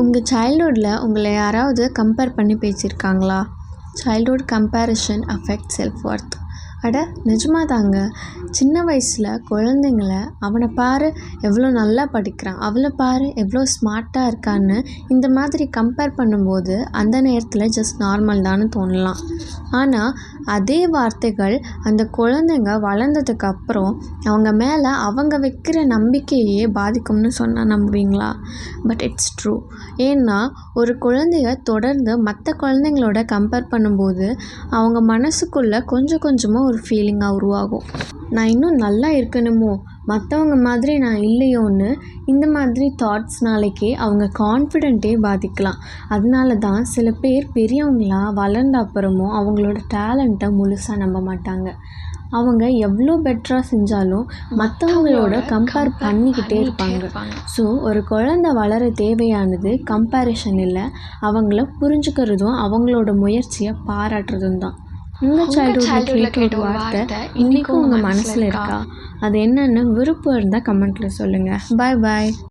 உங்கள் சைல்ட்ஹுட்டில் உங்களை யாராவது கம்பேர் பண்ணி பேசியிருக்காங்களா? Childhood comparison affect self worth. அட நிஜமாக தாங்க. சின்ன வயசில் குழந்தைங்கள அவனை பாரு எவ்வளோ நல்லா படிக்கிறான், அவளை பாரு எவ்வளோ ஸ்மார்ட்டாக இருக்கான்னு இந்த மாதிரி கம்பேர் பண்ணும்போது அந்த நேரத்தில் ஜஸ்ட் நார்மல் தான்னு தோணலாம். ஆனால் அதே வார்த்தைகள் அந்த குழந்தைங்க வளர்ந்ததுக்கப்புறம் அவங்க மேலே அவங்க வைக்கிற நம்பிக்கையே பாதிக்கும்னு சொன்னால் நம்புவீங்களா? But it's true. ஏன்னா ஒரு குழந்தைய தொடர்ந்து மற்ற குழந்தைங்களோட கம்பேர் பண்ணும்போது அவங்க மனசுக்குள்ளே கொஞ்சம் கொஞ்சமாக ஒரு ஃபீலிங்காக உருவாகும். நான் இன்னும் நல்லா இருக்கணுமோ, மற்றவங்க மாதிரி நான் இல்லையோன்னு இந்த மாதிரி தாட்ஸ் நாளைக்கு அவங்க கான்ஃபிடென்ட்டே பாதிக்கலாம். அதனால தான் சில பேர் பெரியவங்களா வளர்ந்த அப்புறமும் அவங்களோட டேலண்ட்டை முழுசாக நம்ப மாட்டாங்க. அவங்க எவ்வளோ பெட்டராக செஞ்சாலும் மற்றவங்களோட கம்பேர் பண்ணிக்கிட்டே இருப்பாங்க. ஸோ ஒரு குழந்தை வளர தேவையானது கம்பேரிஷன் இல்லை, அவங்கள புரிஞ்சுக்கிறதும் அவங்களோட முயற்சியை பாராட்டுறதும் தான். உங்கள் சைல்ட்ஹுட்டில் கேட்ட ஒரு வார்த்தை இன்றைக்கும் உங்கள் மனசில் இருக்கா? அது என்னென்னு விருப்பம் இருந்தால் கமெண்ட்டில் சொல்லுங்கள். பாய் பாய்.